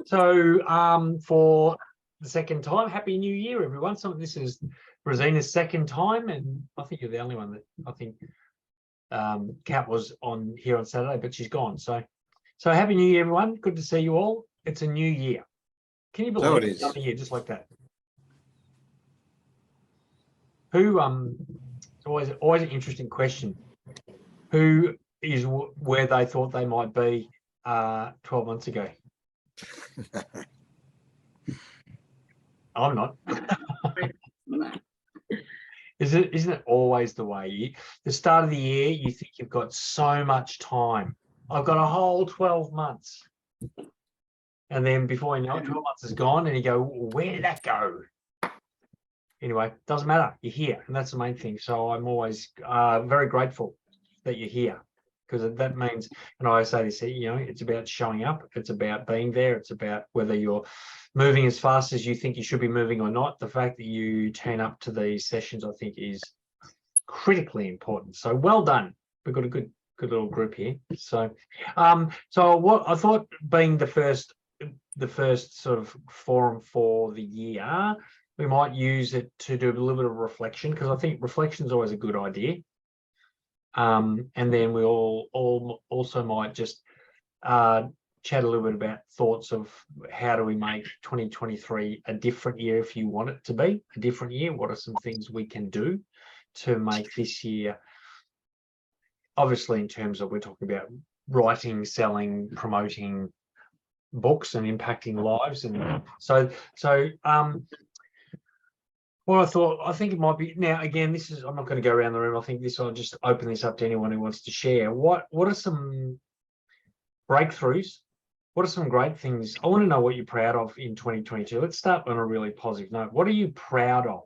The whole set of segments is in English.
For the second time, Happy New Year, everyone. This is Rosina's second time, and I think you're the only one that I think Kat was on here on Saturday, but she's gone. So Happy New Year, everyone. Good to see you all. It's a new year. Can you believe it's another year just like that? It's always an interesting question. Who is where they thought they might be 12 months ago? I'm not. Isn't it always the way? The start of the year, you think you've got so much time. I've got a whole 12 months. And then before you know it, 12 months is gone, and you go, where did that go? Anyway, doesn't matter. You're here, and that's the main thing. So I'm always very grateful that you're here, because that means, and I always say this, it's about showing up. It's about being there. It's about whether you're moving as fast as you think you should be moving or not. The fact that you turn up to these sessions, I think, is critically important. So well done. We've got a good little group here. So what I thought, being the first sort of forum for the year, we might use it to do a little bit of reflection, because I think reflection is always a good idea. And then we all also might just chat a little bit about thoughts of how do we make 2023 a different year, if you want it to be a different year. What are some things we can do to make this year, obviously in terms of, we're talking about writing, selling, promoting books and impacting lives. And so well, I think it might be, now again, this is, I'm not going to go around the room. I think I'll just open this up to anyone who wants to share. What are some breakthroughs? What are some great things? I want to know what you're proud of in 2022. Let's start on a really positive note. What are you proud of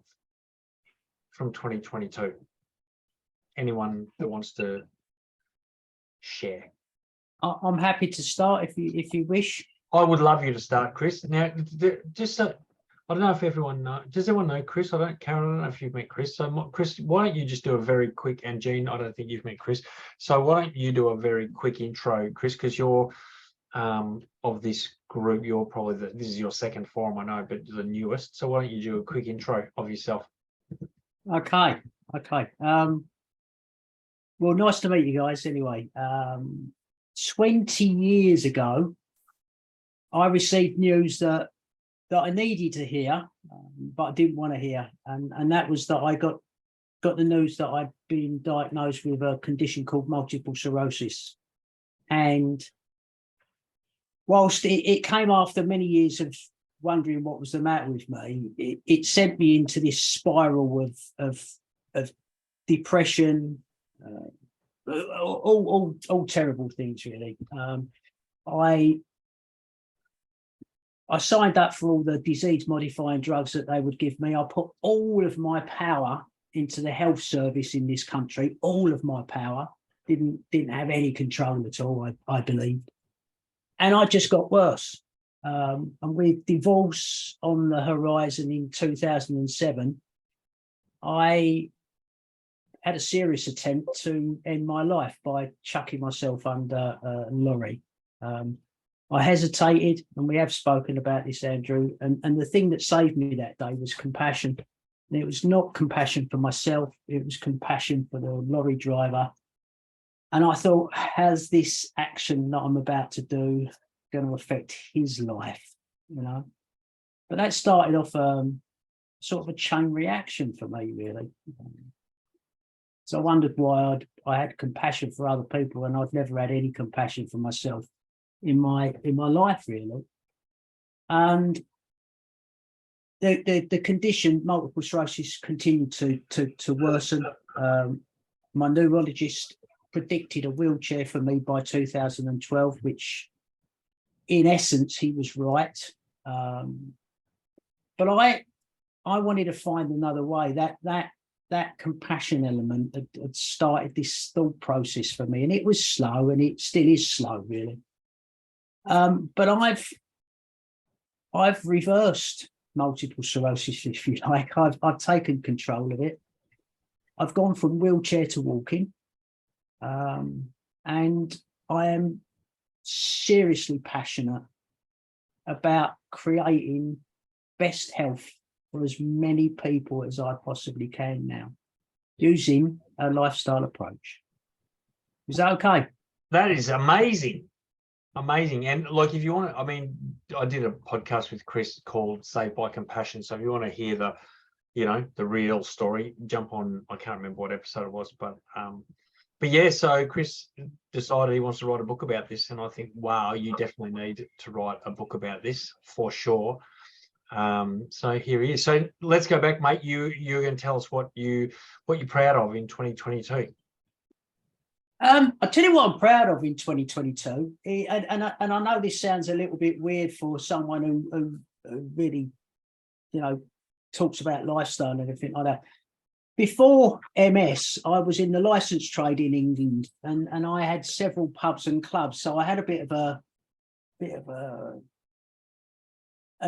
from 2022? Anyone that wants to share? I'm happy to start if you wish. I would love you to start, Chris. Now, just so, I don't know if everyone knows. Does everyone know Chris? Karen, I don't know if you've met Chris. So, Chris, why don't you just do a very quick, and Jean, I don't think you've met Chris. So why don't you do a very quick intro, Chris, because you're of this group, you're probably this is your second forum, I know, but the newest. So why don't you do a quick intro of yourself? Okay. Well, nice to meet you guys anyway. 20 years ago, I received news that I needed to hear, but I didn't want to hear. And that was that I got the news that I'd been diagnosed with a condition called multiple sclerosis. And whilst it came after many years of wondering what was the matter with me, it sent me into this spiral of depression, all terrible things, really. I signed up for all the disease-modifying drugs that they would give me. I put all of my power into the health service in this country, all of my power. Didn't have any control at all, I believe. And I just got worse. And with divorce on the horizon in 2007, I had a serious attempt to end my life by chucking myself under a lorry. I hesitated, and we have spoken about this, Andrew, and the thing that saved me that day was compassion. And it was not compassion for myself, it was compassion for the lorry driver. And I thought, how's this action that I'm about to do going to affect his life, But that started off sort of a chain reaction for me, really. So I wondered why I had compassion for other people, and I've never had any compassion for myself in my life, really. And the condition, multiple sclerosis, continued to worsen. My neurologist predicted a wheelchair for me by 2012, which in essence he was right. But I wanted to find another way. That compassion element had started this thought process for me, and it was slow, and it still is slow, really. But I've reversed multiple sclerosis, if you like. I've taken control of it. I've gone from wheelchair to walking, and I am seriously passionate about creating best health for as many people as I possibly can now, using a lifestyle approach. Is that okay? That is amazing. Amazing. And like, if you want to, I mean, I did a podcast with Chris called Saved by Compassion. So if you want to hear the, the real story, jump on, I can't remember what episode it was, but yeah, so Chris decided he wants to write a book about this. And I think, wow, you definitely need to write a book about this for sure. So here he is. So let's go back, mate. You're going to tell us what you're proud of in 2022. I'll tell you what I'm proud of in 2022, and I know this sounds a little bit weird for someone who really, talks about lifestyle and everything like that. Before MS, I was in the license trade in England, and I had several pubs and clubs, so I had a bit of a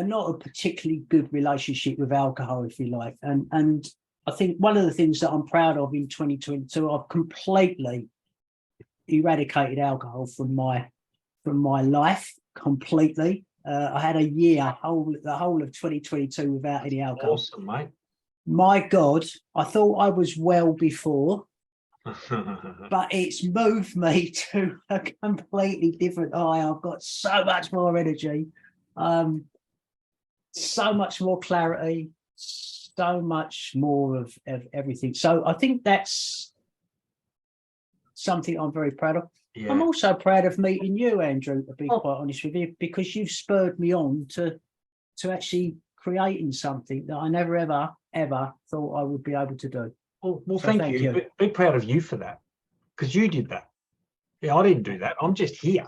not a particularly good relationship with alcohol, if you like, and I think one of the things that I'm proud of in 2022, I've completely eradicated alcohol from my life completely. I had a year, the whole of 2022 without any alcohol. Awesome, mate. My God, I thought I was well before, but it's moved me to a completely different high. I've got so much more energy, so much more clarity, so much more of everything. So I think that's something I'm very proud of. Yeah. I'm also proud of meeting you, Andrew, to be quite honest with you, because you've spurred me on to actually creating something that I never, ever thought I would be able to do. Well, so thank you. Be proud of you for that, because you did that. Yeah, I didn't do that. I'm just here.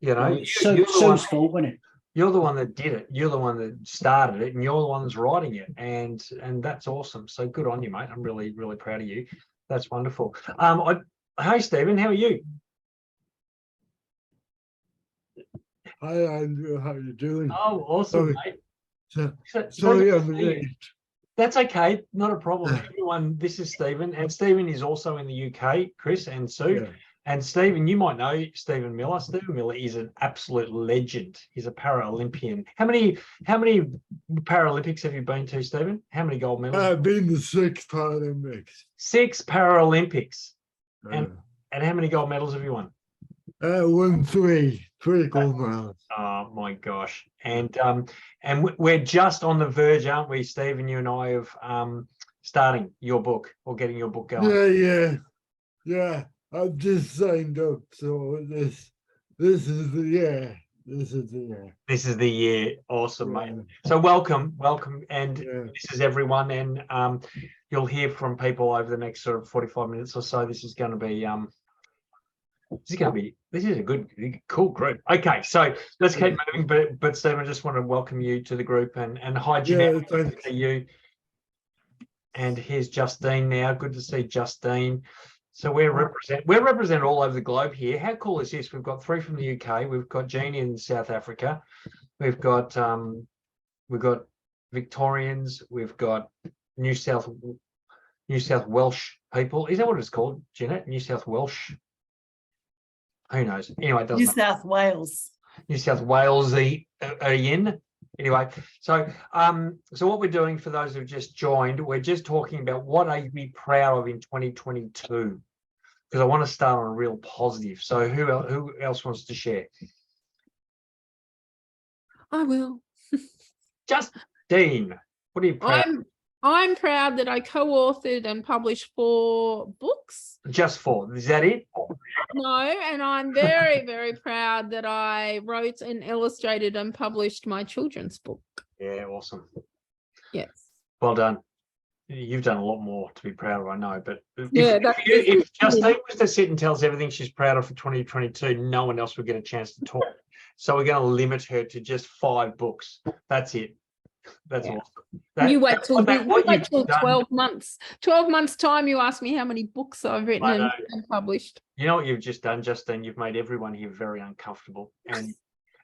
Sue's fault, wasn't it? You're the one that did it. You're the one that started it, and you're the one that's writing it, and that's awesome. So good on you, mate. I'm really, really proud of you. That's wonderful. Hey, Stephen, how are you? Hi, Andrew. How are you doing? Oh, awesome, mate. Sorry, I'm late. That's okay. Not a problem. Everyone, this is Stephen, and Stephen is also in the UK, Chris and Sue. Yeah. And Stephen, you might know Stephen Miller. Stephen Miller is an absolute legend. He's a Paralympian. How many Paralympics have you been to, Stephen? How many gold medals? I've been to 6 Paralympics. 6 Paralympics. And how many gold medals have you won? Won 3 gold medals. Oh my gosh! And we're just on the verge, aren't we, Stephen? You and I of starting your book or getting your book going. Yeah. I've just signed up, so this is the year. This is the year. This is the year. Awesome, mate. So welcome, and this is everyone, and you'll hear from people over the next sort of 45 minutes or so. This is going to be this is a good, cool group. Okay, so let's keep moving. But Stephen, I just want to welcome you to the group, and hi, Jeanette, good to see you. And here's Justine now. Good to see Justine. So we're represented all over the globe here. How cool is this? We've got 3 from the UK. We've got Jeannie in South Africa. We've got Victorians. We've got New South Welsh people. Is that what it's called, Jeanette? New South Welsh. Who knows? Anyway, it doesn't matter. South Wales. New South Wales in. Anyway, so what we're doing, for those who've just joined, we're just talking about what I'd be proud of in 2022, because I want to start on a real positive. So who else wants to share? I will. Justine, what are you proud of? I'm proud that I co-authored and published 4 books. Just 4? Is that it? No, and I'm very, very proud that I wrote and illustrated and published my children's book. Yeah, awesome. Yes. Well done. You've done a lot more to be proud of, I know. But if Justine was to sit and tell us everything she's proud of for 2022, no one else would get a chance to talk. So we're going to limit her to just 5 books. That's it. That's awesome. You wait till 12 months. 12 months time, you ask me how many books I've written and published. You know what you've just done, Justine? You've made everyone here very uncomfortable,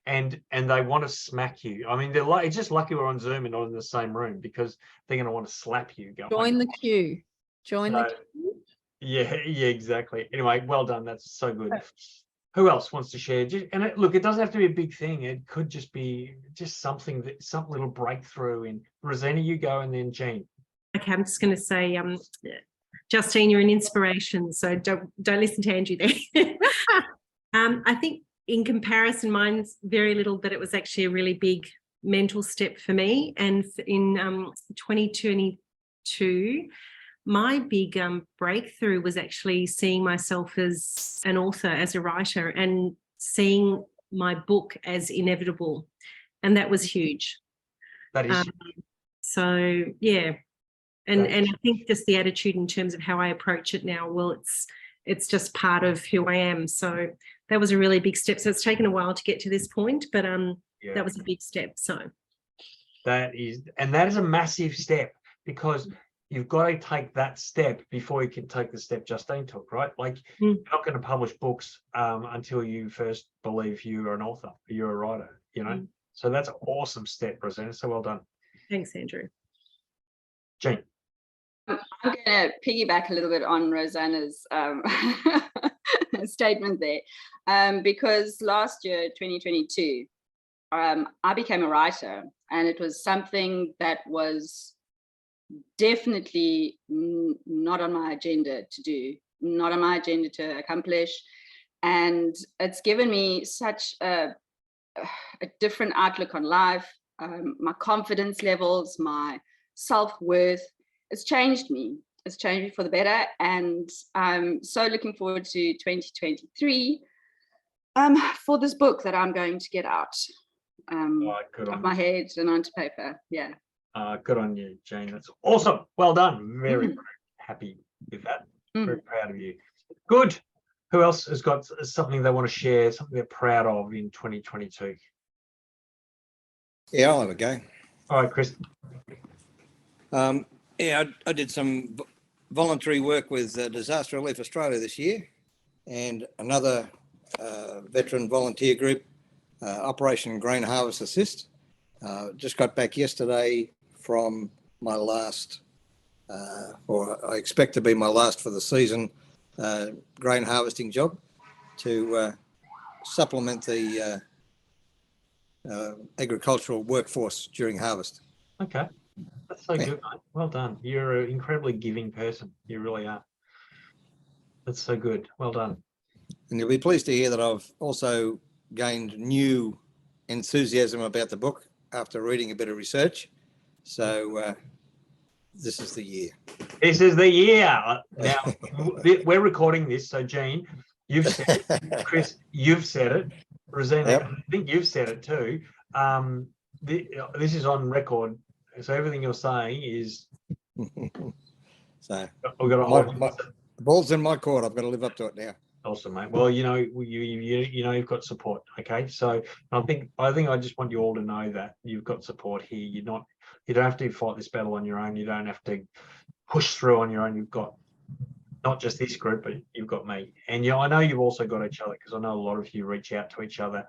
and they want to smack you. I mean, it's just lucky we're on Zoom and not in the same room, because they're going to want to slap you. Join the queue. Join the queue. Yeah, exactly. Anyway, well done. That's so good. Who else wants to share? Look, it doesn't have to be a big thing. It could just be just some little breakthrough in. Rosina, you go, and then Jean. Okay, I'm just going to say, Justine, you're an inspiration. So don't listen to Andrew there. I think in comparison, mine's very little, but it was actually a really big mental step for me. And in 2022, my big breakthrough was actually seeing myself as an author, as a writer, and seeing my book as inevitable. And that was huge. That is. So, yeah. And I think just the attitude in terms of how I approach it now, well, it's just part of who I am. So that was a really big step. So it's taken a while to get to this point, but that was a big step. So that is a massive step, because you've got to take that step before you can take the step Justine took, right? Like you're not going to publish books until you first believe you're an author, you're a writer, you know? So that's an awesome step, Rosanna. So well done. Thanks, Andrew. Jane. I'm going to piggyback a little bit on Rosanna's statement there, because last year, 2022, I became a writer, and it was something that was definitely not on my agenda to do, not on my agenda to accomplish. And it's given me such a different outlook on life, my confidence levels, my self-worth. It's changed me. It's changed me for the better. And I'm so looking forward to 2023 for this book that I'm going to get out of my head and onto paper. Yeah. Good on you, Jane. That's awesome. Well done. Very, very happy with that. Very proud of you. Good. Who else has got something they want to share, something they're proud of in 2022? Yeah, I'll have a go. All right, Chris. Yeah, I did some voluntary work with Disaster Relief Australia this year, and another veteran volunteer group, Operation Grain Harvest Assist. Just got back yesterday from my last, or I expect to be my last for the season, grain harvesting job to supplement the agricultural workforce during harvest. Okay. That's so good, mate. Well done. You're an incredibly giving person. You really are. That's so good. Well done. And you'll be pleased to hear that I've also gained new enthusiasm about the book after reading a bit of research. So this is the year. This is the year. Now, we're recording this. So, Jean, you've said it. Chris, you've said it. Rosina, Yep. I think you've said it too. This is on record. So everything you're saying is. So We've got to hold the ball's in my court. I've got to live up to it now. Awesome, mate. Well, you know, you've got support. Okay, so I think I just want you all to know that you've got support here. You don't have to fight this battle on your own. You don't have to push through on your own. You've got not just this group, but you've got me. And I know you've also got each other, because I know a lot of you reach out to each other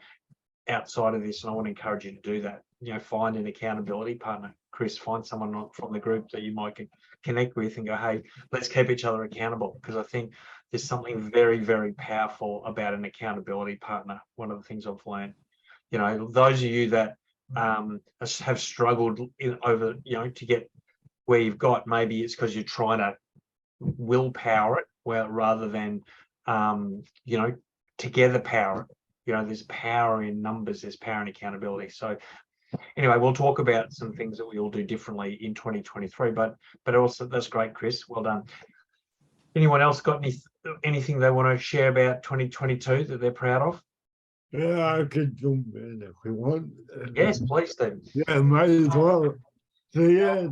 outside of this, and I want to encourage you to do that. Find an accountability partner. Chris, find someone from the group that you might connect with and go, hey, let's keep each other accountable, because I think there's something very, very powerful about an accountability partner. One of the things I've learned, those of you that have struggled to get where you've got, maybe it's because you're trying to willpower it, rather than together power it. There's power in numbers, there's power in accountability. So anyway, we'll talk about some things that we all do differently in 2023, but also that's great, Chris. Well done. Anyone else got anything they want to share about 2022 that they're proud of? Yeah, I could jump in if you want. Yes, please do. Yeah, might as well. So yeah,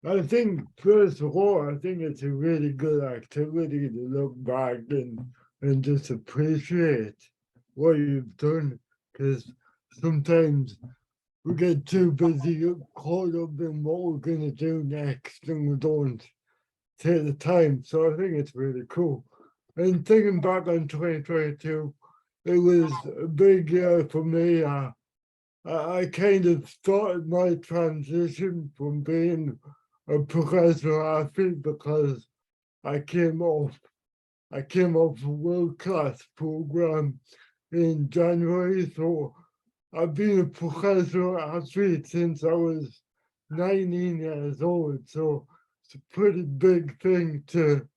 I think first of all, I think it's a really good activity to look back and just appreciate what you've done, because sometimes we get too busy, caught up in what we're going to do next, and we don't take the time. So I think it's really cool. And thinking back on 2022, it was a big year for me. I kind of started my transition from being a professional athlete, because I came off a world-class program in January. So I've been a professional athlete since I was 19 years old. So it's a pretty big thing to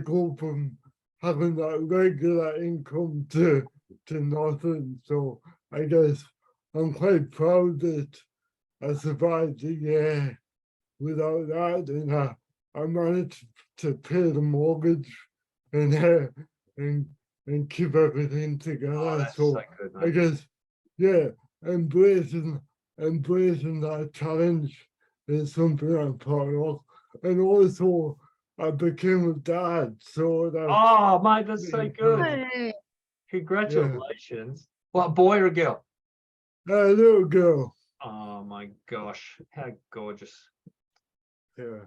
go from having that regular income to nothing. So I guess I'm quite proud that I survived the year without that, and I managed to pay the mortgage and keep everything together. Oh, that's so so good, I mate. guess, yeah, embracing that challenge is something I'm proud of. And also, I became a dad, so that's Oh, mate, that's so really good. Hey, Congratulations. What, boy or girl? a little girl. Oh my gosh, how gorgeous. Yeah.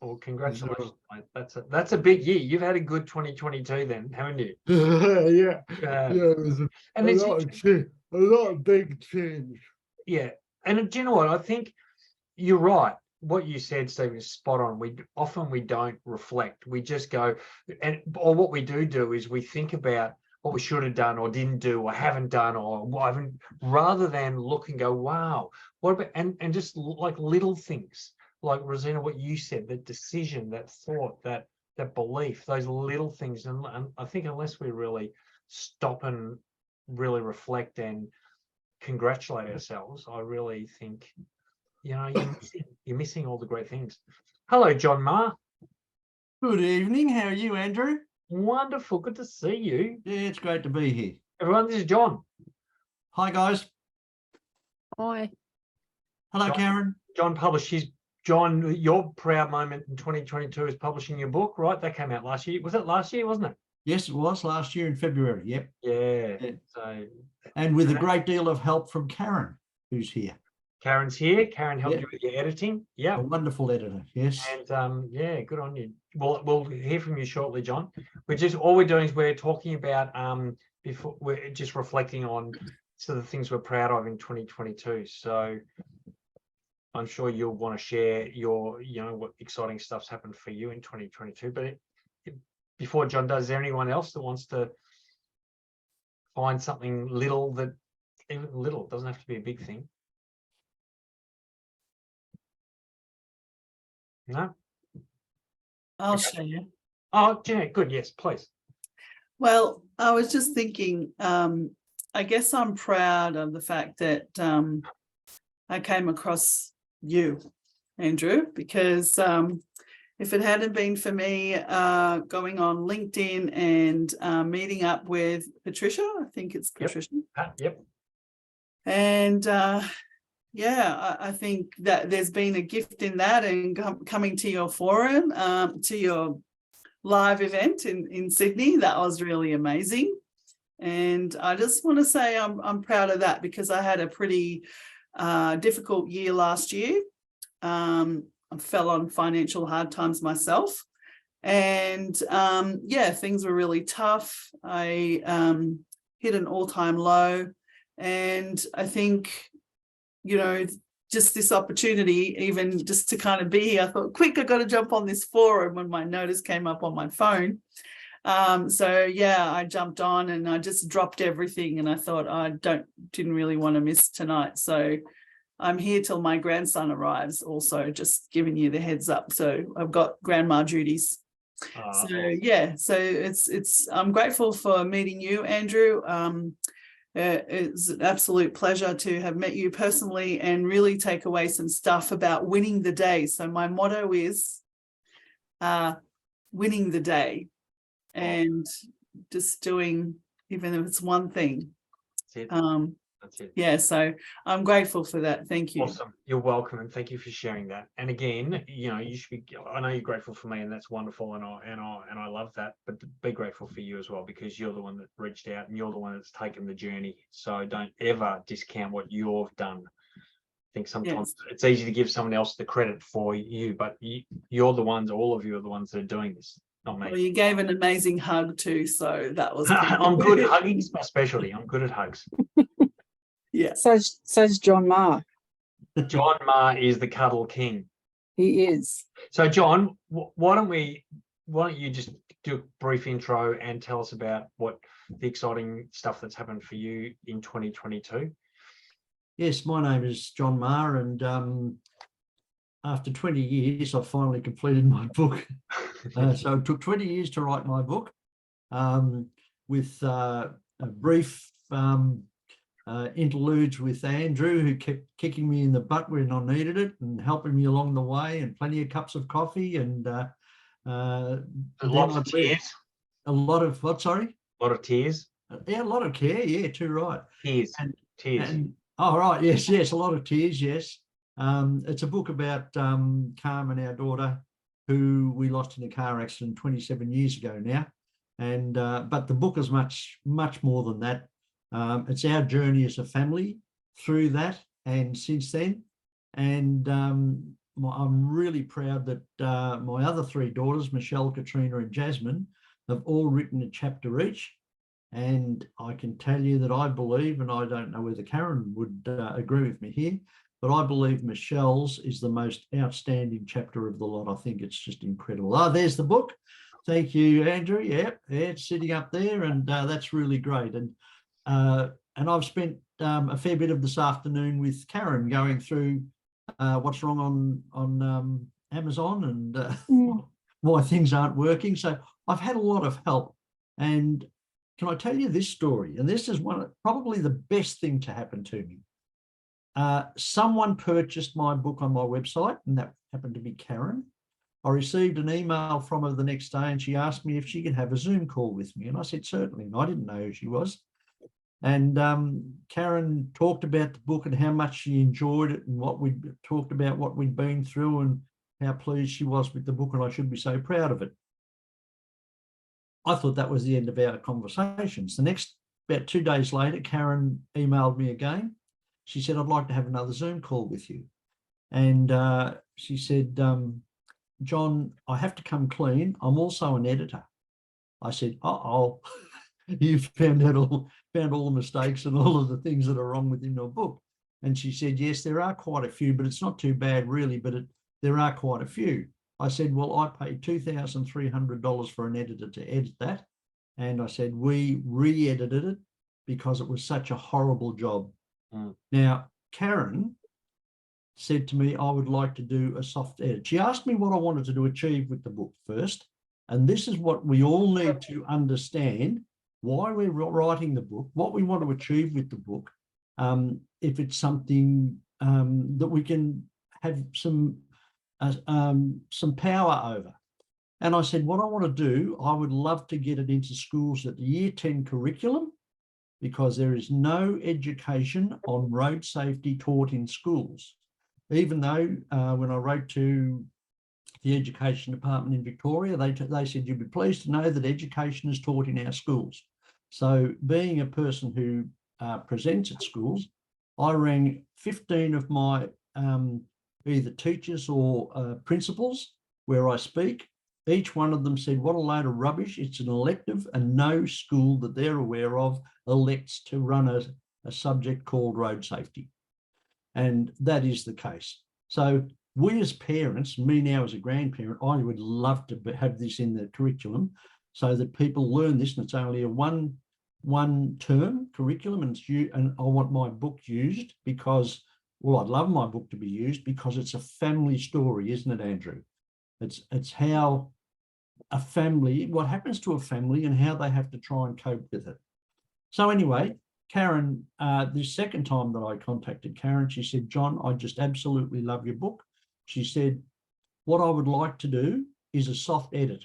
Well, congratulations, mate. That's a big year. You've had a good 2022 then, haven't you? Yeah, Yeah. it was And a it's lot of change, a lot of big change. yeah. And do you know what? I think you're right. What you said, Steve, is spot on. We don't reflect. We just go, or what we do is we think about what we should have done or didn't do or haven't done or haven't, rather than look and go, wow, what about, and just like little things, like Rosina, what you said, that decision, that thought, that belief, those little things. And I think unless we really stop and really reflect and congratulate ourselves, I really think, you're missing all the great things. Hello, John Ma. Good evening. How are you, Andrew? Wonderful. Good to see you. Yeah, it's great to be here. Everyone, this is John. Hi, guys. hi. Hello, John. Karen. John published John, your proud moment in 2022 is publishing your book, right? That came out last year. Was it last year, wasn't it? Yes, it was last year in February. Yep. Yeah. So, and with a great deal of help from Karen, who's here. Karen's here. Karen helped you with your editing. Yeah. A wonderful editor. Yes. And yeah, good on you. We'll hear from you shortly, John. All we're doing is we're talking about before we're just reflecting on some of the things we're proud of in 2022. So I'm sure you'll want to share your, what exciting stuff's happened for you in 2022. But before John does, is there anyone else that wants to find something little that, even little, doesn't have to be a big thing? No? I'll Okay. share. Oh, Jeanette, good. Yes, please. Well, I was just thinking, I guess I'm proud of the fact that I came across you, Andrew, because if it hadn't been for me going on LinkedIn and meeting up with Patricia, I think it's Patricia. Yep. And yeah, I think that there's been a gift in that, and coming to your forum, to your live event in Sydney, that was really amazing. And I just want to say I'm proud of that, because I had a pretty difficult year last year. I fell on financial hard times myself, and yeah, things were really tough. I hit an all-time low, and I think, just this opportunity, even just to kind of be here, I thought, quick, I got to jump on this forum when my notice came up on my phone. So yeah, I jumped on and I just dropped everything, and I thought I didn't really want to miss tonight. So I'm here till my grandson arrives, also just giving you the heads up. So I've got grandma duties. So yeah, so it's I'm grateful for meeting you, Andrew. It's an absolute pleasure to have met you personally and really take away some stuff about winning the day. So my motto is winning the day, and just doing, even if it's one thing. That's it. That's it. Yeah, so I'm grateful for that. Thank you. Awesome. You're welcome, and thank you for sharing that. And again, you should be. I know you're grateful for me, and that's wonderful, and I love that. But be grateful for you as well, because you're the one that reached out, and you're the one that's taken the journey. So don't ever discount what you've done. I think sometimes it's easy to give someone else the credit for you, but you're the ones. All of you are the ones that are doing this, not me. Well, you gave an amazing hug too, so that was. I'm good. Hugging's my specialty. I'm good at hugs. Yeah. So's John Ma. John Ma is the cuddle king. He is. So, John, why don't you just do a brief intro and tell us about what the exciting stuff that's happened for you in 2022? Yes, my name is John Marr, and after 20 years, I finally completed my book. So it took 20 years to write my book, with a brief interludes with Andrew, who kept kicking me in the butt when I needed it and helping me along the way, and plenty of cups of coffee, and Lots of tears. A lot of what? Sorry. A lot of tears. Yeah, a lot of care. Yeah, too right. Tears. Tears. Oh, right. Yes, a lot of tears. Yes. It's a book about Carmen, our daughter, who we lost in a car accident 27 years ago now. And but the book is much more than that. It's our journey as a family through that and since then. And I'm really proud that my other three daughters, Michelle, Katrina, and Jasmine, have all written a chapter each. And I can tell you that I believe, and I don't know whether Karen would agree with me here, but I believe Michelle's is the most outstanding chapter of the lot. I think it's just incredible. Oh, there's the book. Thank you, Andrew. Yeah, it's sitting up there, and that's really great. And I've spent a fair bit of this afternoon with Karen going through what's wrong on Amazon and why things aren't working. So I've had a lot of help. And can I tell you this story? And this is probably the best thing to happen to me. Someone purchased my book on my website, and that happened to be Karen. I received an email from her the next day, and she asked me if she could have a Zoom call with me. And I said, certainly. And I didn't know who she was. And Karen talked about the book and how much she enjoyed it, and what we talked about, what we'd been through, and how pleased she was with the book. And I should be so proud of it. I thought that was the end of our conversations. About 2 days later, Karen emailed me again. She said, I'd like to have another Zoom call with you. And she said, John, I have to come clean. I'm also an editor. I said, uh-oh, you've found all the mistakes and all of the things that are wrong within your book. And she said, yes, there are quite a few, but it's not too bad really, but there are quite a few. I said, well, I paid $2,300 for an editor to edit that. And I said, we re-edited it because it was such a horrible job. Now, Karen said to me, I would like to do a soft edit. She asked me what I wanted to achieve with the book first. And this is what we all need to understand, why we're writing the book, what we want to achieve with the book, if it's something that we can have some power over. And I said, what I want to do, I would love to get it into schools at the Year 10 curriculum, because there is no education on road safety taught in schools. Even though when I wrote to the Education Department in Victoria, they said, you'd be pleased to know that education is taught in our schools. So being a person who presents at schools, I rang 15 of my either teachers or principals where I speak. Each one of them said, what a load of rubbish. It's an elective, and no school that they're aware of elects to run a subject called road safety. And that is the case. So we as parents, me now as a grandparent, I would love to have this in the curriculum so that people learn this, and it's only a one term curriculum, and I want my book used because, well, I'd love my book to be used because it's a family story, isn't it, Andrew? It's how a family, what happens to a family and how they have to try and cope with it. So anyway, Karen, the second time that I contacted Karen, she said, John, I just absolutely love your book. She said, what I would like to do is a soft edit.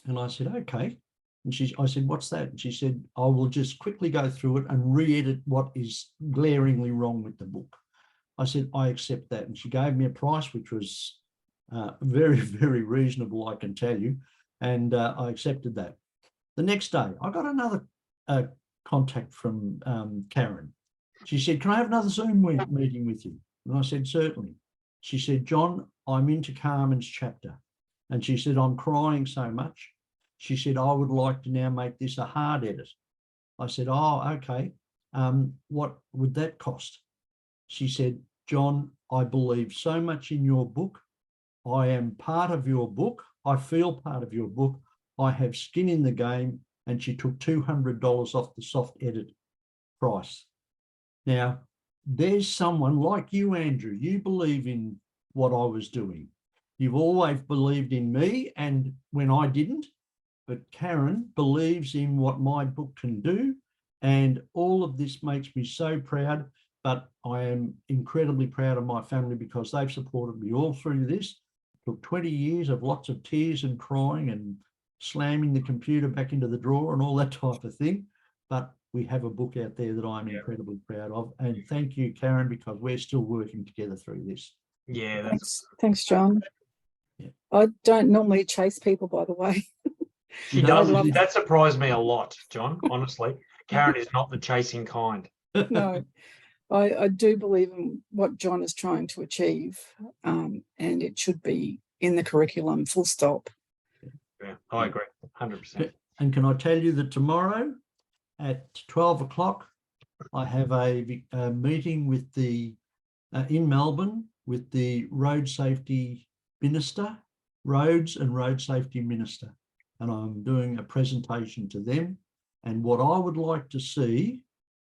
And I said, okay. And I said, what's that? And she said, I will just quickly go through it and re-edit what is glaringly wrong with the book. I said, I accept that. And she gave me a price, which was very, very reasonable, I can tell you. And I accepted that. The next day, I got another contact from Karen. She said, can I have another Zoom meeting with you? And I said, certainly. She said, John, I'm into Carmen's chapter. And she said, I'm crying so much. She said, I would like to now make this a hard edit. I said, oh, okay. What would that cost? She said, John, I believe so much in your book. I am part of your book. I feel part of your book. I have skin in the game, and she took $200 off the soft edit price. Now, there's someone like you, Andrew. You believe in what I was doing. You've always believed in me, and when I didn't, but Karen believes in what my book can do, and all of this makes me so proud. But I am incredibly proud of my family because they've supported me all through this. It took 20 years of lots of tears and crying and slamming the computer back into the drawer and all that type of thing. But we have a book out there that I'm incredibly proud of. And thank you, Karen, because we're still working together through this. Yeah, that's Thanks, John. Yeah. I don't normally chase people, by the way. she No, does. love- That surprised me a lot, John. Honestly, Karen is not the chasing kind. No, I do believe in what John is trying to achieve, and it should be in the curriculum, full stop. Yeah, I agree, 100%. And can I tell you that tomorrow at 12 o'clock, I have a meeting with the in Melbourne with the road safety minister, roads and road safety minister. And I'm doing a presentation to them. And what I would like to see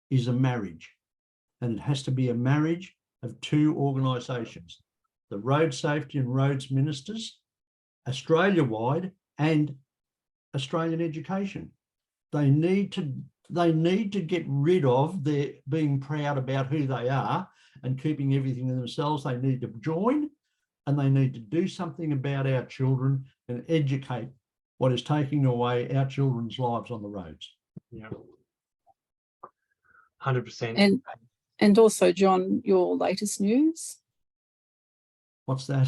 is a marriage. And it has to be a marriage of two organisations, the road safety and roads ministers, Australia-wide and Australian education. They need to get rid of their being proud about who they are and keeping everything to themselves. They need to join, and they need to do something about our children and educate what is taking away our children's lives on the roads. Yeah, 100%. And also, John, your latest news. What's that?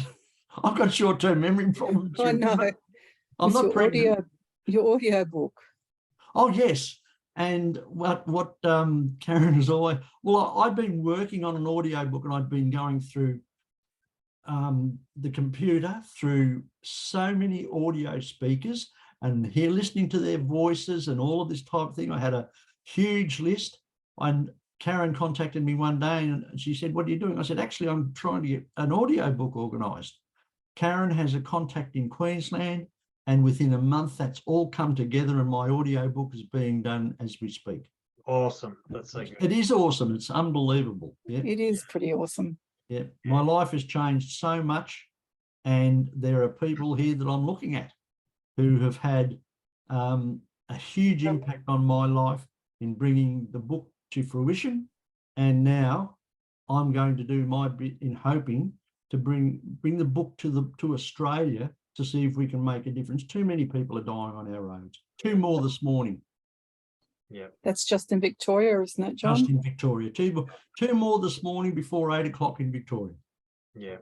I've got short-term memory problems. I know. I'm With not your pregnant. your audio book. Oh, yes. And what Karen has always, well, I've been working on an audio book, and I've been going through the computer through so many audio speakers and here listening to their voices and all of this type of thing. I had a huge list, and Karen contacted me one day and she said, "What are you doing?" I said, "Actually, I'm trying to get an audio book organised." Karen has a contact in Queensland, and within a month, that's all come together, and my audio book is being done as we speak. Awesome. That's so good. It is awesome. It's unbelievable. Yeah. It is pretty awesome. Yeah. My life has changed so much, and there are people here that I'm looking at who have had a huge impact on my life in bringing the book to fruition. And now I'm going to do my bit in hoping to bring the book to Australia to see if we can make a difference. Too many people are dying on our roads. 2 more this morning. Yeah. That's just in Victoria, isn't it, John? Just in Victoria. Two more this morning before 8 o'clock in Victoria. Yeah.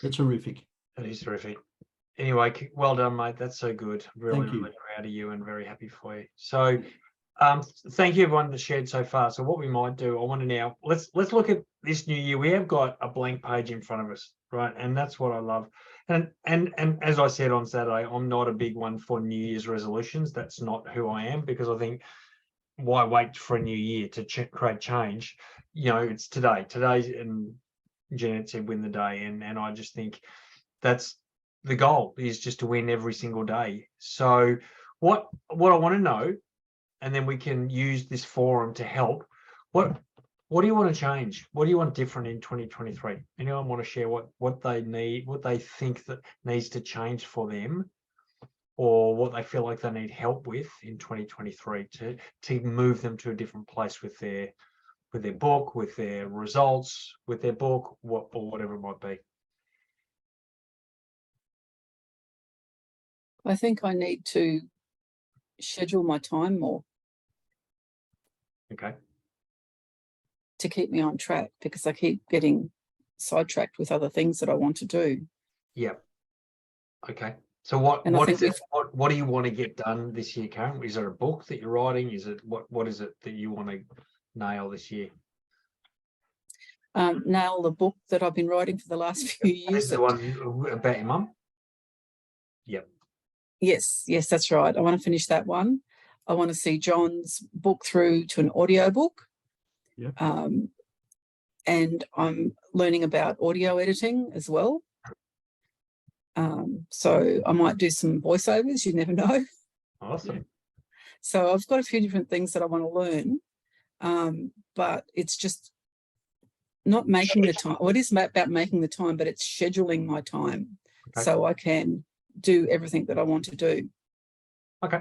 It's horrific. That is terrific. Anyway, well done, mate. That's so good. Really, Thank you. really proud of you and very happy for you. So thank you everyone that shared so far. So what we might do, I want to now, let's look at this new year. We have got a blank page in front of us, right? And that's what I love. And as I said on Saturday, I'm not a big one for New Year's resolutions. That's not who I am, because I think, why wait for a new year to create change? You know, it's today. Today's, and Jeanette said, win the day. And I just think that's the goal, is just to win every single day. So what I want to know, and then we can use this forum to help, what do you want to change? What do you want different in 2023? Anyone want to share what they need, what they think that needs to change for them, or what they feel like they need help with in 2023 to move them to a different place with their book, with their results, with their book, or whatever it might be? I think I need to schedule my time more. Okay. To keep me on track, because I keep getting sidetracked with other things that I want to do. Yeah. Okay. So what do you want to get done this year, Karen? Is there a book that you're writing? Is it what is it that you want to nail this year? Nail the book that I've been writing for the last few years. This is the one about your mum? Yep. Yes, that's right. I want to finish that one. I want to see John's book through to an audio book. Yep. And I'm learning about audio editing as well. So I might do some voiceovers, you never know. Awesome. So I've got a few different things that I want to learn, but it's just not making the time. Well, it is about making the time, but it's scheduling my time so I can do everything that I want to do. Okay.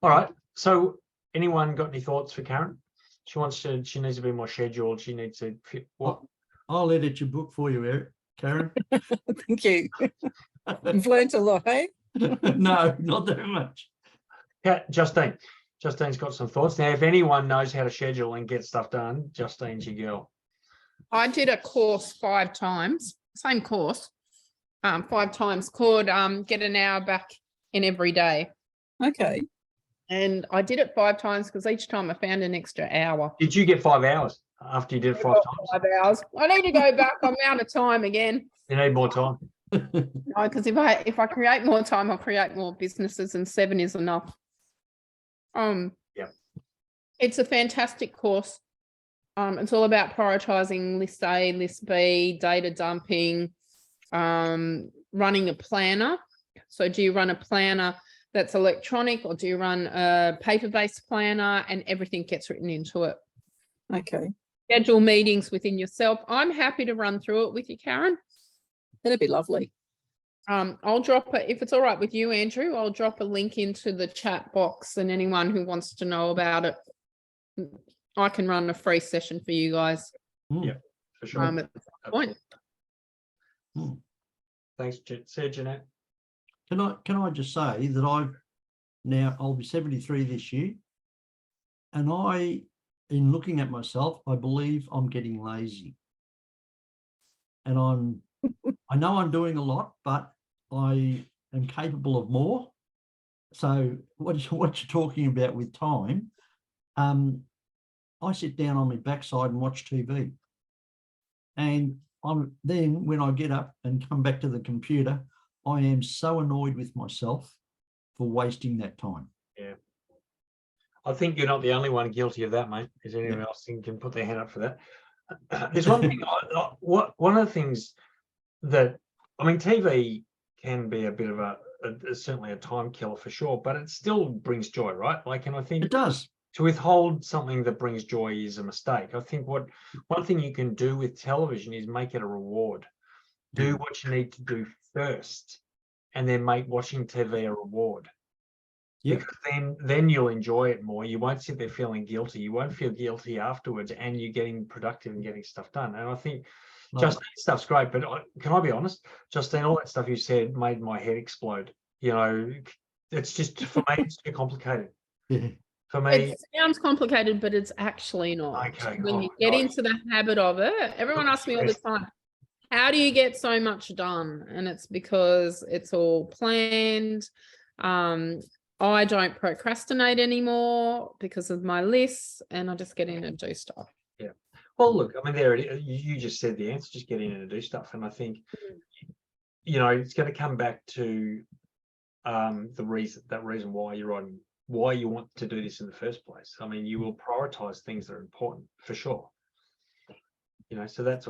All right. So anyone got any thoughts for Karen? She needs to be more scheduled. She needs to fit what? I'll edit your book for you, Eric, Karen. Thank you. You've learned a lot, eh? No, not that much. Yeah, Justine. Justine's got some thoughts. Now, if anyone knows how to schedule and get stuff done, Justine's your girl. I did a course 5 times, same course, 5 times called Get an Hour Back in Every Day. Okay. And I did it 5 times because each time I found an extra hour. Did you get 5 hours after you did it 5 times? 5 hours. I need to go back. I'm out of time again. You need more time. No, because if I create more time, I'll create more businesses, and 7 is enough. Yeah. It's a fantastic course. It's all about prioritizing list A, list B, data dumping, running a planner. So do you run a planner that's electronic, or do you run a paper-based planner, and everything gets written into it? Okay. Schedule meetings within yourself. I'm happy to run through it with you, Karen. That'd be lovely. I'll drop it, if it's all right with you, Andrew, I'll drop a link into the chat box, and anyone who wants to know about it, I can run a free session for you guys. Yeah, for sure. At this point. Thanks, Jeanette. Can I just say that I'll be 73 this year, and in looking at myself, I believe I'm getting lazy. And I know I'm doing a lot, but I am capable of more. So what you're talking about with time, I sit down on my backside and watch TV. And then when I get up and come back to the computer, I am so annoyed with myself for wasting that time. Yeah. I think you're not the only one guilty of that, mate. Is anyone else who can put their hand up for that? There's one thing, one of the things that, I mean, TV can be a bit of certainly a time killer for sure, but it still brings joy, right? Like, and I think it does. To withhold something that brings joy is a mistake. I think one thing you can do with television is make it a reward. Do what you need to do first, and then make watching TV a reward. Yep. Because then you'll enjoy it more. You won't sit there feeling guilty. You won't feel guilty afterwards, and you're getting productive and getting stuff done. And I think Justine stuff's great, but can I be honest, Justine, all that stuff you said made my head explode. You know, it's just, for me, it's too complicated. Yeah. For me, it sounds complicated, but it's actually not. Okay, when you get into the habit of it, everyone asks me all the time, how do you get so much done? And it's because it's all planned. I don't procrastinate anymore because of my lists, and I just get in and do stuff. Yeah. Well, look, I mean, there it is. You just said the answer, just get in and do stuff. And I think, you know, it's going to come back to that reason why you're on, why you want to do this in the first place. I mean, you will prioritize things that are important for sure. You know, so that's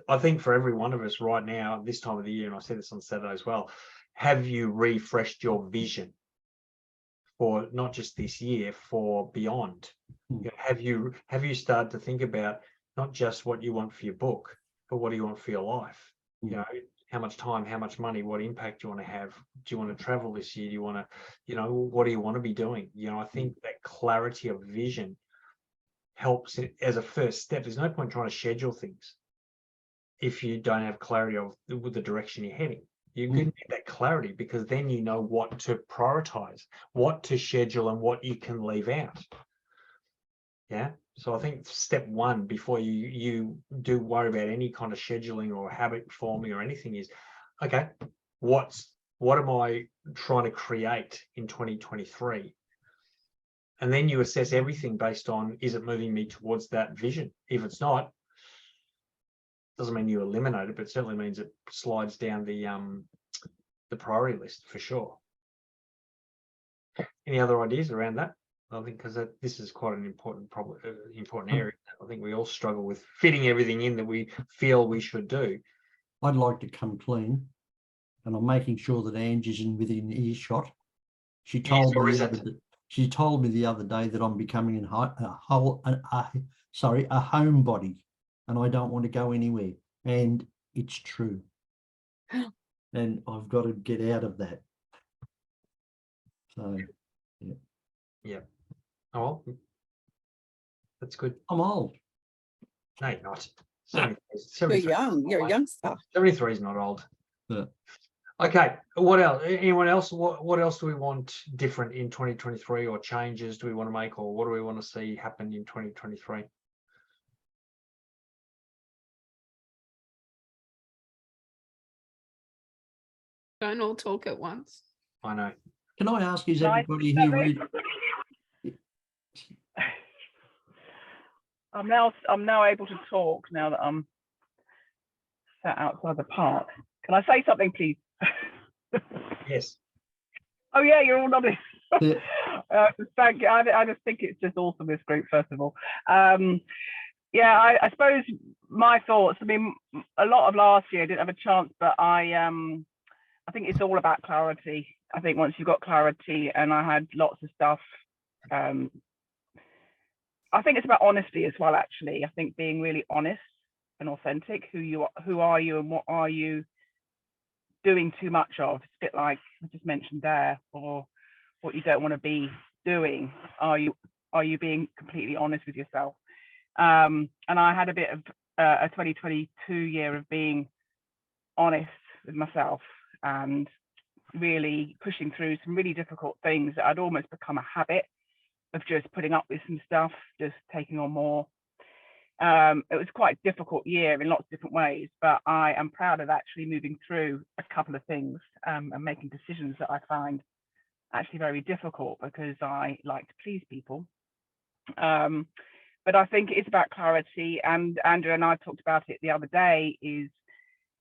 I think for every one of us right now, this time of the year, and I said this on Saturday as well, have you refreshed your vision for not just this year, for beyond? You know, have you started to think about not just what you want for your book, but what do you want for your life? You know, how much time, how much money, what impact do you want to have? Do you want to travel this year? Do you want to, you know, what do you want to be doing? You know, I think that clarity of vision helps it as a first step. There's no point trying to schedule things if you don't have clarity of the direction you're heading. You can get that clarity, because then you know what to prioritize, what to schedule, and what you can leave out. Yeah. So I think step one, before you do worry about any kind of scheduling or habit forming or anything, is, okay, what am I trying to create in 2023? And then you assess everything based on, is it moving me towards that vision? If it's not, doesn't mean you eliminate it, but it certainly means it slides down the priority list for sure. Any other ideas around that? I think because this is quite an important area. I think we all struggle with fitting everything in that we feel we should do. I'd like to come clean, and I'm making sure that Angie's within earshot. She Yes, told or me is the it? other, she told me the other day that I'm becoming a homebody, and I don't want to go anywhere. And it's true. And I've got to get out of that. So Yeah. Oh, well, that's good. I'm old. No, you're not. You're 73 young. You're a youngster. 73 is not old. Yeah. Okay. What else? Anyone else? What else do we want different in 2023, or changes do we want to make, or what do we want to see happen in 2023? Don't all talk at once. I know. Can I ask, is Can I everybody say here something? read? I'm now able to talk now that I'm sat outside the park. Can I say something, please? Yes. Oh yeah, you're all nodding. Yeah. Thank you. I just think it's just awesome, this group, first of all. Yeah, I suppose my thoughts. I mean, a lot of last year I didn't have a chance, but I think it's all about clarity. I think once you've got clarity, and I had lots of stuff. I think it's about honesty as well, actually. I think being really honest and authentic, who are you and what are you doing too much of? It's a bit like I just mentioned there, or what you don't want to be doing. Are you being completely honest with yourself? And I had a bit of a 2022 year of being honest with myself and really pushing through some really difficult things that I'd almost become a habit of just putting up with some stuff, just taking on more. It was quite a difficult year in lots of different ways, but I am proud of actually moving through a couple of things and making decisions that I find actually very difficult because I like to please people. But I think it's about clarity, and Andrew and I talked about it the other day, is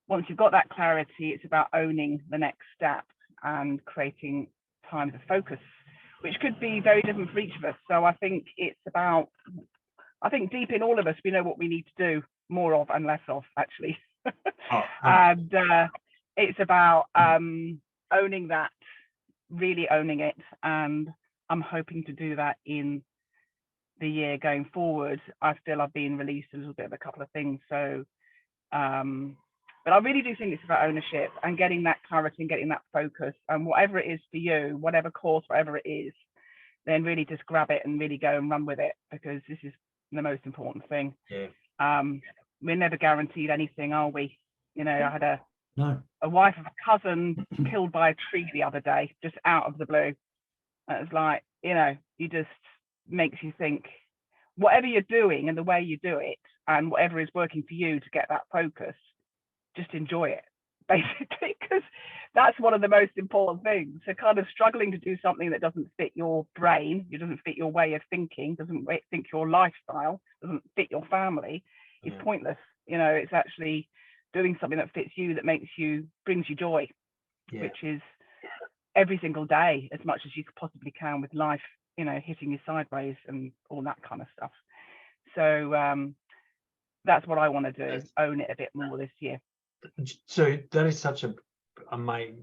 once you've got that clarity, it's about owning the next step and creating times of focus, which could be very different for each of us. So I think it's about, I think deep in all of us, we know what we need to do more of and less of, actually. And it's about owning that, really owning it. And I'm hoping to do that in the year going forward. I feel I've been released a little bit of a couple of things. So, but I really do think it's about ownership and getting that clarity and getting that focus, and whatever it is for you, whatever course, whatever it is, then really just grab it and really go and run with it, because this is the most important thing. Yeah. We're never guaranteed anything, are we? You know, I had No. wife of a cousin killed by a tree the other day, just out of the blue. And it's like, you know, you just makes you think, whatever you're doing and the way you do it and whatever is working for you to get that focus, just enjoy it, basically, because that's one of the most important things. So kind of struggling to do something that doesn't fit your brain, it doesn't fit your way of thinking, doesn't fit your lifestyle, doesn't fit your family, is pointless. You know, it's actually doing something that fits you, that brings you joy, which is every single day, as much as you possibly can, with life, you know, hitting you sideways and all that kind of stuff. So that's what I want to do, own it a bit more this year. So that is such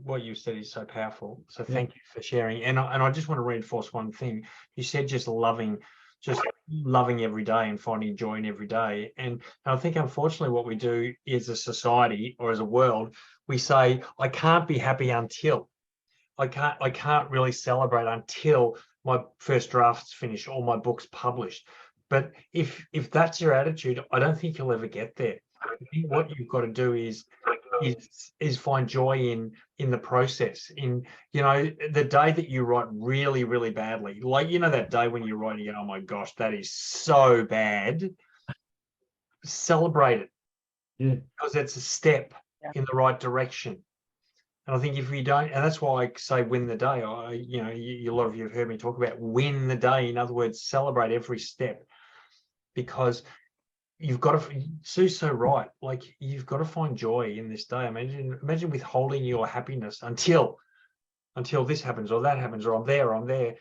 what you said is so powerful. So thank you for sharing. And I just want to reinforce one thing. You said just loving every day and finding joy in every day. And I think unfortunately what we do as a society or as a world, we say, I can't be happy until. I can't really celebrate until my first draft's finished or my book's published. But if that's your attitude, I don't think you'll ever get there. I think what you've got to do is find joy in the process. In, you know, the day that you write really, really badly, like, you know, that day when you write and you go, oh my gosh, that is so bad. Celebrate it, because it's a step in the right direction. And I think if we don't, and that's why I say win the day. You know, a lot of you have heard me talk about win the day. In other words, celebrate every step, because you've got to, Sue's so right. Like, you've got to find joy in this day. Imagine withholding your happiness until this happens or that happens, or I'm there.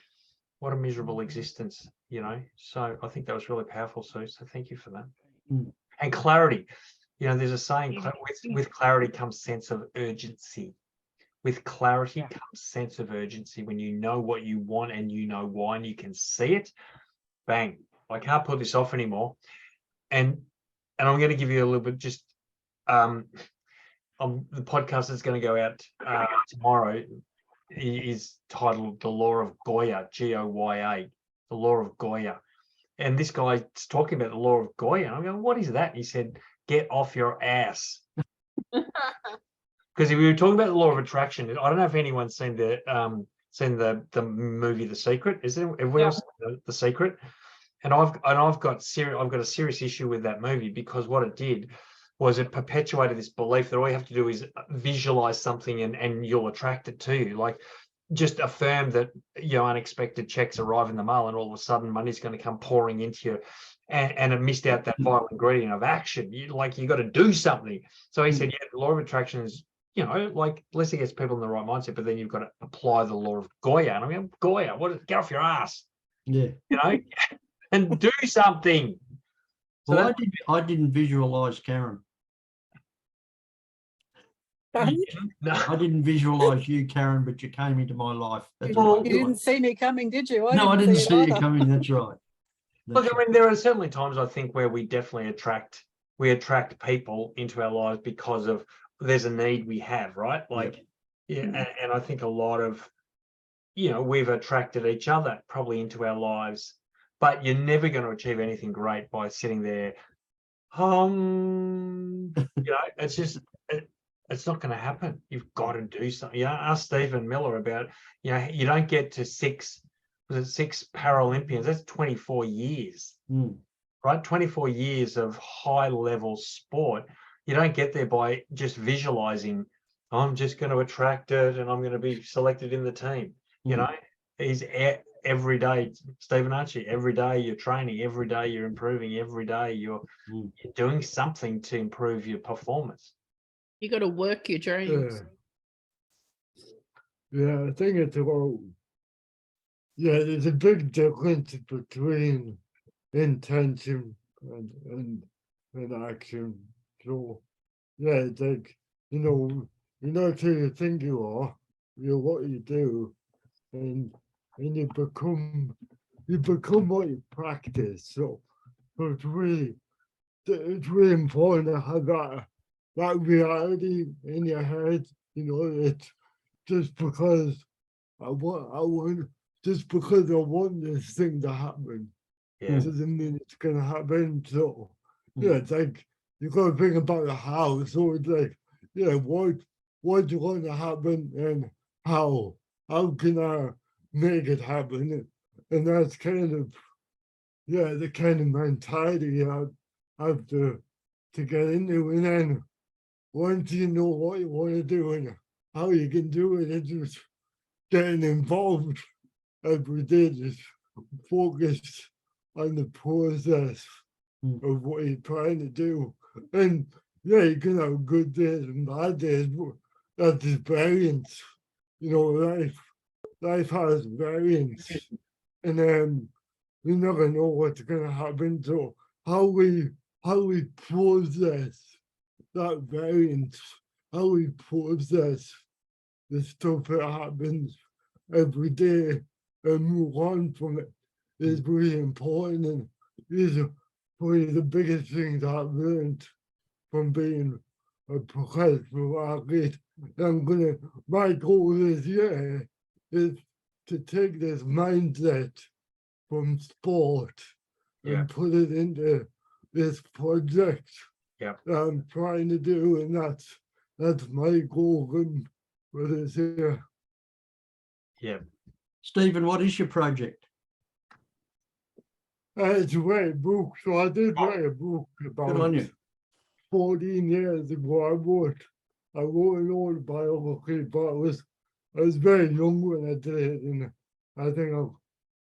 What a miserable existence, you know? So I think that was really powerful, Sue. So thank you for that. And clarity. You know, there's a saying, with clarity comes sense of urgency. with clarity Yeah. comes sense of urgency. When you know what you want and you know why and you can see it, bang, I can't put this off anymore. And I'm going to give you a little bit just the podcast that's going to go out tomorrow is titled The Law of Goya, Goya, The Law of Goya. And this guy's talking about the law of Goya. And I'm going, what is that? He said, get off your ass. Because we were talking about the law of attraction. I don't know if anyone's seen the movie The Secret. Is there everyone else seen The Secret? And I've got a serious issue with that movie, because what it did was it perpetuated this belief that all you have to do is visualize something and you'll attract it to you. Like, just affirm that, unexpected checks arrive in the mail and all of a sudden money's going to come pouring into you, and it missed out that vital ingredient of action. You got to do something. So he said, yeah, the law of attraction is, like, unless it gets people in the right mindset, but then you've got to apply the law of Goya. And I mean, Goya, get off your ass, Yeah. and do something. So Well, I didn't visualize Karen. no. I didn't visualize you, Karen, but you came into my life. That's You what I didn't see me coming, did you? No, I didn't it see you either. coming. That's right. Look, That's I mean, there are certainly times I think where we definitely attract people into our lives because of there's a need we have, right? Like, and I think a lot of, we've attracted each other probably into our lives, but you're never going to achieve anything great by sitting there. It's just, it's not going to happen. You've got to do something. Ask Stephen Miller about, you don't get to six Paralympians. That's 24 years, right? 24 years of high level sport. You don't get there by just visualizing, I'm just going to attract it and I'm going to be selected in the team. He's every day, Stephen Archie, every day you're training, every day you're improving, every day you're doing something to improve your performance. You got to work your dreams. Yeah, I think it's about, there's a big difference between intention and action. So, it's like, you're not who you think you are, you're what you do, and you become what you practice. So it's really important to have that reality in your head. It's just because I want this thing to happen, doesn't mean it's gonna happen. So it's like you gotta think about the how. So it's like, what's going to happen and how can I make it happen? And that's kind of the kind of mentality you have to get into. And then once you know what you want to do and how you can do it, it's just getting involved every day, just focused on the process of what you're trying to do. And you can have good days and bad days, but that's just variance. Life has variance, and we never know what's gonna happen. So how we process that variance, how we process the stuff that happens every day and move on from it is really important. And these are probably the biggest things I've learned from being a professional athlete. My goal is to take this mindset from sport and put it into this project that I'm trying to do, and that's my goal for this year. Stephen, what is your project? It's to write a book. So I did write a book about 14 years ago. I wrote an autobiography, but I was very young when I did it, and I think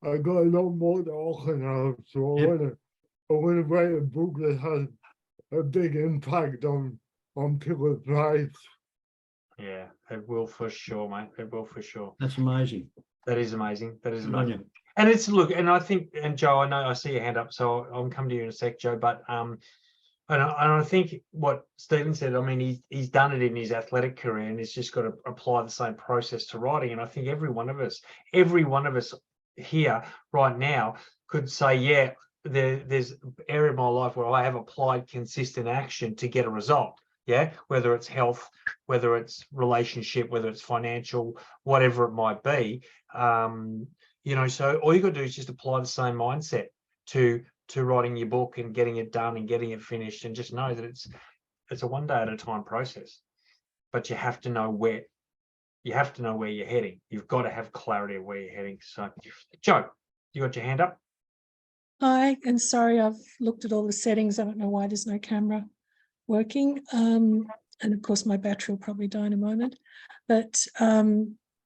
I got a lot more to offer now. So I want to write a book that has a big impact on people's lives. Yeah, it will for sure, mate. It will for sure. That's amazing. That is amazing. That is amazing. And it's, look, and I think, and Joe, I know I see your hand up, so I'll come to you in a sec, Joe, but I think what Stephen said, I mean, he's done it in his athletic career, and he's just got to apply the same process to writing. And I think every one of us here right now could say, yeah, there's an area of my life where I have applied consistent action to get a result. Yeah, whether it's health, whether it's relationship, whether it's financial, whatever it might be. You know, so all you got to do is just apply the same mindset to writing your book and getting it done and getting it finished, and just know that it's a one day at a time process. But you have to know where you're heading. You've got to have clarity of where you're heading. So, Joe, you got your hand up? Hi, and sorry, I've looked at all the settings. I don't know why there's no camera working. And of course, my battery will probably die in a moment. But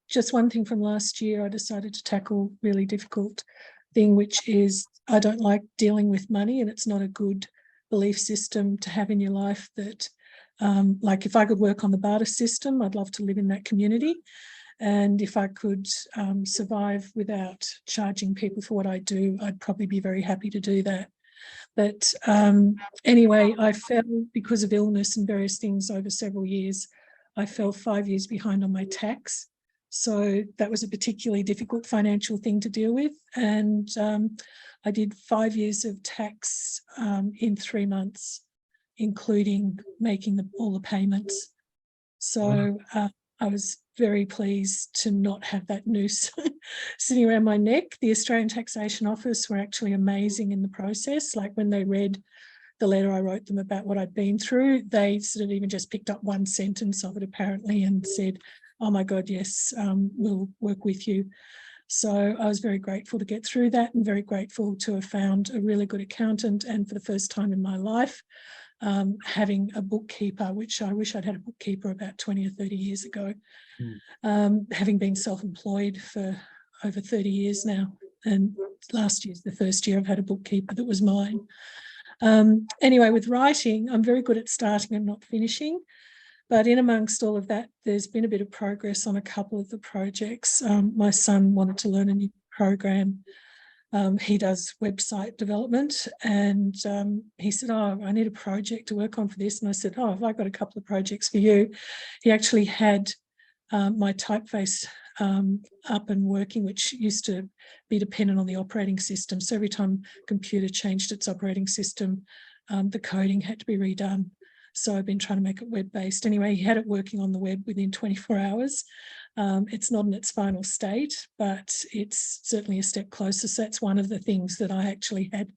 just one thing from last year, I decided to tackle really difficult thing, which is I don't like dealing with money, and it's not a good belief system to have in your life. That like if I could work on the barter system, I'd love to live in that community. And if I could survive without charging people for what I do, I'd probably be very happy to do that. But anyway, I fell because of illness and various things over several years. I fell 5 years behind on my tax. So that was a particularly difficult financial thing to deal with. And I did 5 years of tax in 3 months, including making all the payments. So I was very pleased to not have that noose sitting around my neck. The Australian Taxation Office were actually amazing in the process. Like when they read the letter I wrote them about what I'd been through, they sort of even just picked up one sentence of it apparently and said, oh my God, yes, we'll work with you. So I was very grateful to get through that, and very grateful to have found a really good accountant, and for the first time in my life, having a bookkeeper, which I wish I'd had a bookkeeper about 20 or 30 years ago. Having been self-employed for over 30 years now, and last year's the first year I've had a bookkeeper that was mine. Anyway, with writing, I'm very good at starting and not finishing. But in amongst all of that, there's been a bit of progress on a couple of the projects. My son wanted to learn a new program. He does website development, and he said, oh, I need a project to work on for this. And I said, oh, have I got a couple of projects for you? He actually had my typeface up and working, which used to be dependent on the operating system. So every time a computer changed its operating system, the coding had to be redone. So I've been trying to make it web-based. Anyway, he had it working on the web within 24 hours. It's not in its final state, but it's certainly a step closer. So that's one of the things that I actually had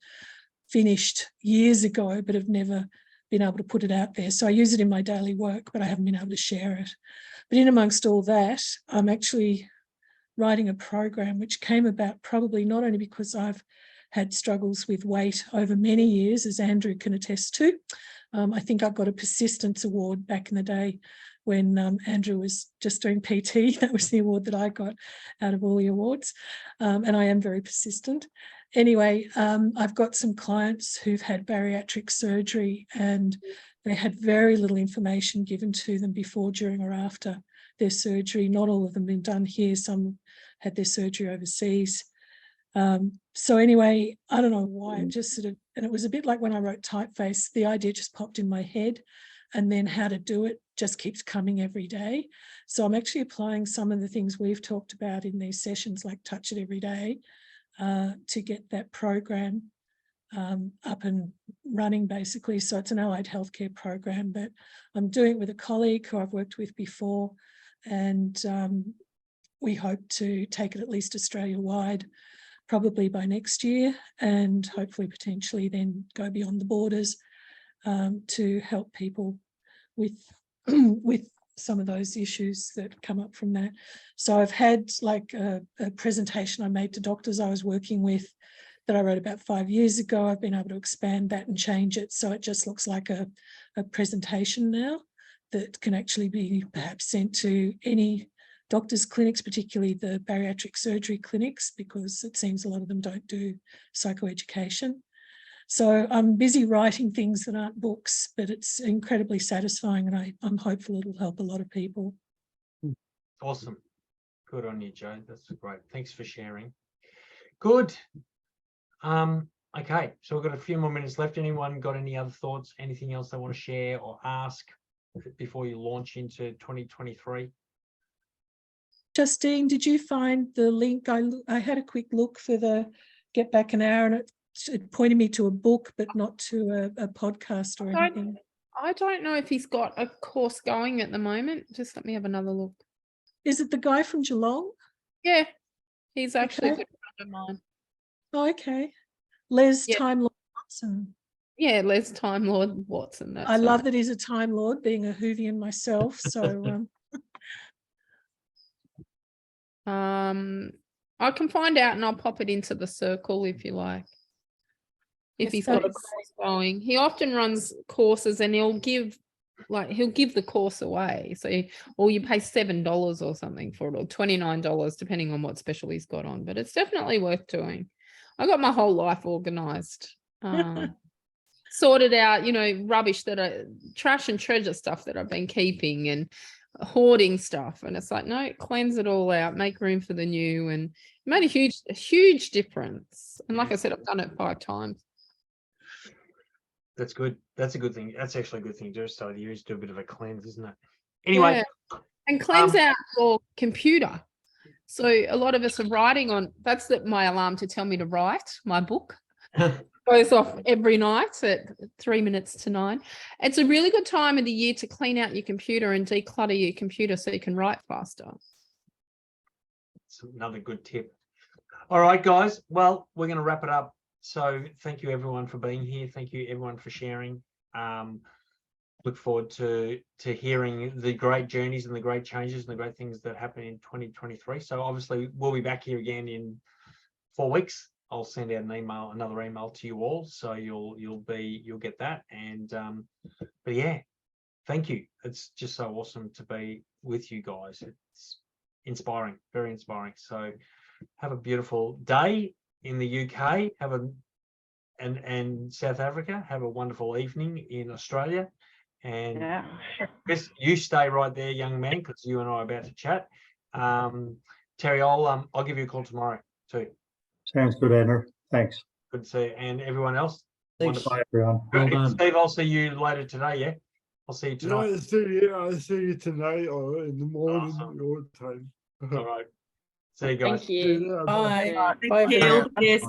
finished years ago, but have never been able to put it out there. So I use it in my daily work, but I haven't been able to share it. But in amongst all that, I'm actually writing a program which came about probably not only because I've had struggles with weight over many years, as Andrew can attest to. I think I got a persistence award back in the day when Andrew was just doing PT. That was the award that I got out of all the awards. And I am very persistent. Anyway, I've got some clients who've had bariatric surgery, and they had very little information given to them before, during, or after their surgery. Not all of them been done here. Some had their surgery overseas. So anyway, I don't know why, I'm just sort of, and it was a bit like when I wrote Typeface, the idea just popped in my head, and then how to do it just keeps coming every day. So I'm actually applying some of the things we've talked about in these sessions, like Touch It Every Day, to get that program up and running, basically. So it's an allied healthcare program, but I'm doing it with a colleague who I've worked with before, and we hope to take it at least Australia-wide, probably by next year, and hopefully potentially then go beyond the borders to help people with with some of those issues that come up from that. So I've had like a presentation I made to doctors I was working with that I wrote about 5 years ago. I've been able to expand that and change it, so it just looks like a presentation now that can actually be perhaps sent to any doctors' clinics, particularly the bariatric surgery clinics, because it seems a lot of them don't do psychoeducation. So I'm busy writing things that aren't books, but it's incredibly satisfying, and I'm hopeful it'll help a lot of people. Awesome. Good on you, Joe. That's great. Thanks for sharing. Good. Okay, so we've got a few more minutes left. Anyone got any other thoughts? Anything else they want to share or ask before you launch into 2023? Justine, did you find the link? I had a quick look for the Get Back an Hour, and it pointed me to a book, but not to a podcast or anything. I don't know if he's got a course going at the moment. Just let me have another look. Is it the guy from Geelong? Yeah, he's actually a Okay. good friend of mine. Oh, okay. Les Yeah. Time Lord Watson. Yeah, Les Time Lord Watson. That's I love right. that he's a Time Lord, being a Whovian myself. So I can find out and I'll pop it into the circle if you like. If he's got a thanks. course going, he often runs courses and he'll give the course away. So or you pay $7 or something for it, or $29, depending on what special he's got on. But it's definitely worth doing. I got my whole life organized. Sorted out, rubbish trash and treasure stuff that I've been keeping and hoarding stuff. And it's like, no, cleanse it all out, make room for the new, and it made a huge difference. And like I said, I've done it 5 times. That's good. That's a good thing. That's actually a good thing to do. So you just do a bit of a cleanse, isn't it? Anyway. Yeah. And cleanse out your computer. So a lot of us are writing on, that's my alarm to tell me to write my book. Goes off every night at 3 minutes to 9. It's a really good time of the year to clean out your computer and declutter your computer so you can write faster. It's another good tip. All right, guys. Well, we're going to wrap it up. So thank you everyone for being here. Thank you everyone for sharing. Look forward to hearing the great journeys and the great changes and the great things that happen in 2023. So obviously we'll be back here again in 4 weeks. I'll send out another email to you all, so you'll get that. And but yeah, thank you. It's just so awesome to be with you guys. It's inspiring, very inspiring. So have a beautiful day in the UK. And South Africa. Have a wonderful evening in Australia. And Yeah. Chris, you stay right there, young man, because you and I are about to chat. Terry, I'll give you a call tomorrow too. Sounds good, Andrew. Thanks. Good to see you. And everyone else. Thanks. Wonderful. Bye, everyone. Well done. Steve, I'll see you later today, yeah? I'll see you tonight. Yeah, I'll see you tonight or in the morning, Awesome. your time. All right. See you guys. Thank you. Bye. Yeah. Bye, Thank you. everyone. Yes.